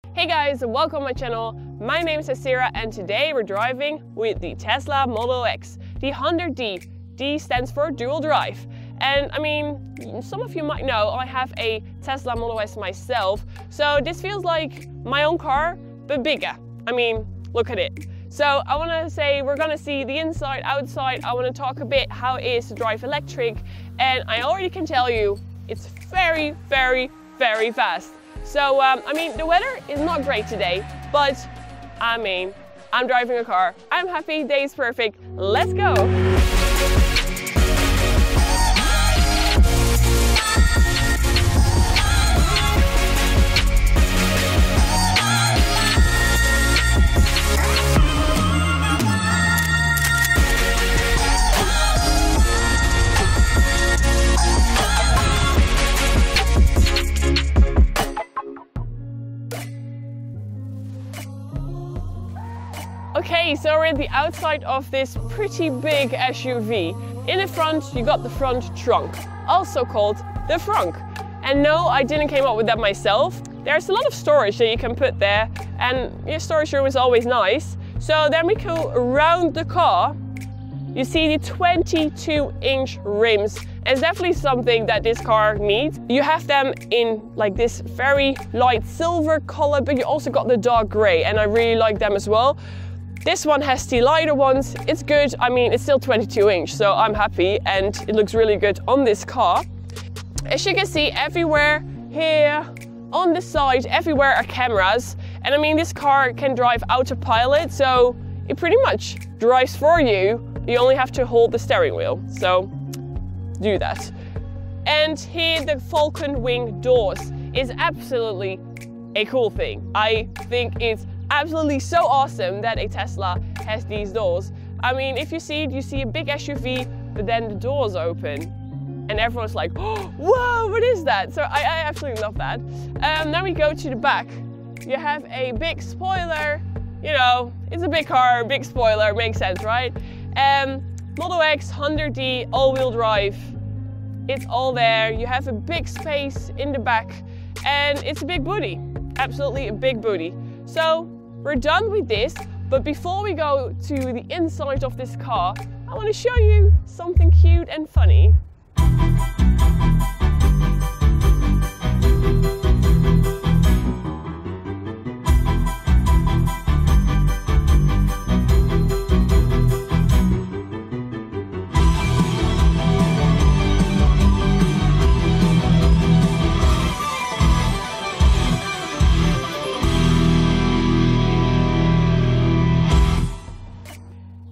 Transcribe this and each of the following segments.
Hey guys, welcome to my channel. My name is Sarah and today we're driving with the Tesla Model X, the 100D. D stands for dual drive. And I mean, some of you might know I have a Tesla Model S myself, so this feels like my own car, but bigger. I mean, look at it. So I want to say we're going to see the inside, outside. I want to talk a bit how it is to drive electric, and I already can tell you it's very, very, very fast. So, I mean, the weather is not great today, but I mean, I'm driving a car. I'm happy, day is perfect. Let's go. Okay, so we're at the outside of this pretty big SUV. In the front, you got the front trunk, also called the frunk. And no, I didn't come up with that myself. There's a lot of storage that you can put there, and your storage room is always nice. So then we go around the car. You see the 22-inch rims. And it's definitely something that this car needs. You have them in like this very light silver color, but you also got the dark gray, and I really like them as well. This one has the lighter ones. It's good. I mean, it's still 22-inch, so I'm happy, and it looks really good on this car. As you can see, everywhere here, on the side, everywhere are cameras. And I mean, this car can drive autopilot, so it pretty much drives for you. You only have to hold the steering wheel, so do that. And here, the Falcon wing doors is absolutely a cool thing. I think it's absolutely so awesome that a Tesla has these doors. I mean, if you see it, you see a big SUV, but then the doors open and everyone's like, oh, whoa, what is that? So I absolutely love that. Then we go to the back. You have a big spoiler. You know, it's a big car, big spoiler, makes sense, right? Model X, 100D, all-wheel drive. It's all there. You have a big space in the back, and it's a big booty. Absolutely a big booty. So we're done with this, but before we go to the inside of this car, I want to show you something cute and funny.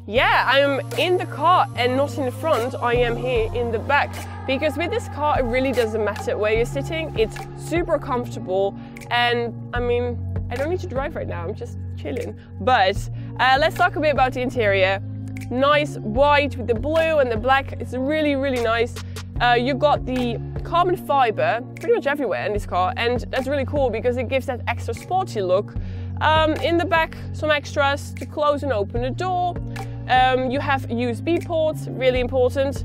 Yeah, I'm in the car and not in the front, I am here in the back. Because with this car, it really doesn't matter where you're sitting. It's super comfortable, and I mean, I don't need to drive right now, I'm just chilling. But let's talk a bit about the interior. Nice white with the blue and the black, it's really, really nice. You got the carbon fiber pretty much everywhere in this car, and that's really cool because it gives that extra sporty look. In the back, some extras to close and open the door. You have USB ports, really important.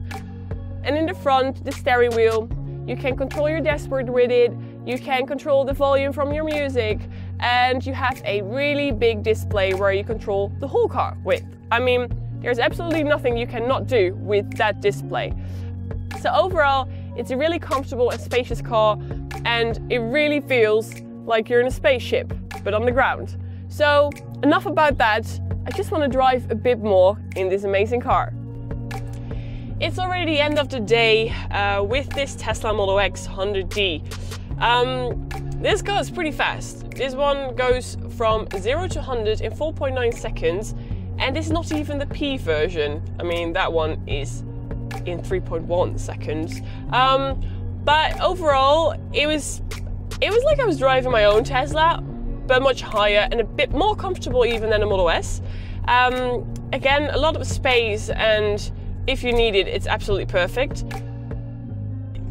And in the front, the steering wheel. You can control your dashboard with it. You can control the volume from your music. And you have a really big display where you control the whole car with. I mean, there's absolutely nothing you cannot do with that display. So overall, it's a really comfortable and spacious car, and it really feels like you're in a spaceship, but on the ground. So enough about that. I just want to drive a bit more in this amazing car. It's already the end of the day with this Tesla Model X 100D. This car is pretty fast. This one goes from 0 to 100 in 4.9 seconds, and it's not even the P version. I mean, that one is in 3.1 seconds. But overall, it was like I was driving my own Tesla, but much higher and a bit more comfortable even than a Model S. Again, a lot of space, and if you need it, it's absolutely perfect.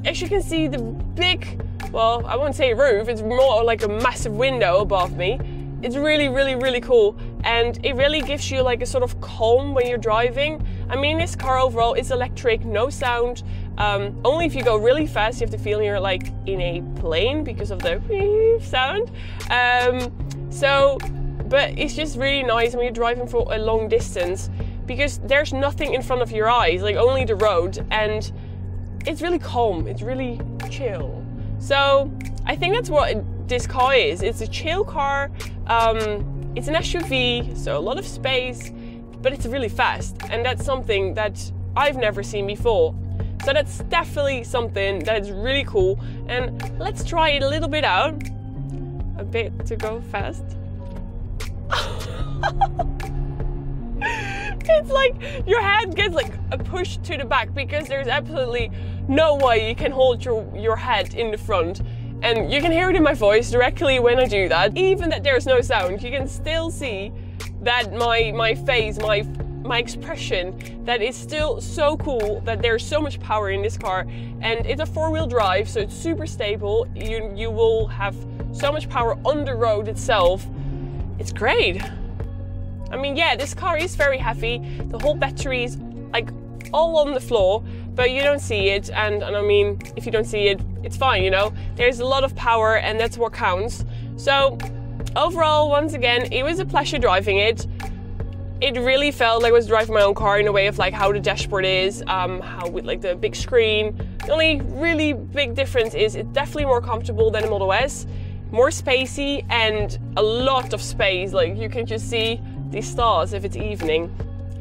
As you can see, the big, well, I won't say roof, it's more like a massive window above me. It's really, really, really cool, and it really gives you like a sort of calm when you're driving. I mean, this car overall is electric, no sound. Only if you go really fast, you have the feeling you're like in a plane because of the sound. So, but it's just really nice when you're driving for a long distance because there's nothing in front of your eyes, like only the road, and it's really calm, it's really chill. So I think that's what this car is. It's a chill car, it's an SUV, so a lot of space, but it's really fast, and that's something that I've never seen before. So that's definitely something that is really cool, and let's try it a little bit out. A bit to go fast. It's like your head gets like a push to the back because there's absolutely no way you can hold your head in the front. And you can hear it in my voice directly when I do that. Even that there's no sound, you can still see that my face, my expression, that is still so cool, that there's so much power in this car. And it's a 4-wheel drive, so it's super stable. You will have so much power on the road itself. It's great. I mean, yeah, this car is very heavy. The whole battery is like all on the floor, but you don't see it. And I mean, if you don't see it, it's fine, you know? There's a lot of power, and that's what counts. So overall, once again, it was a pleasure driving it. It really felt like I was driving my own car in a way of like how the dashboard is, how with like the big screen. The only really big difference is it's definitely more comfortable than the Model S, more spacey, and a lot of space. Like you can just see the stars if it's evening.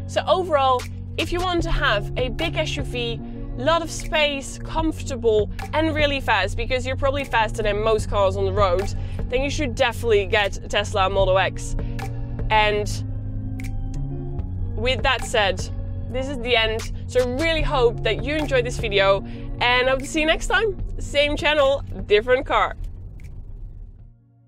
So overall, if you want to have a big SUV, lot of space, comfortable, and really fast, because you're probably faster than most cars on the road, then you should definitely get a Tesla Model X. And with that said, this is the end. So I really hope that you enjoyed this video, and I hope to see you next time. Same channel, different car.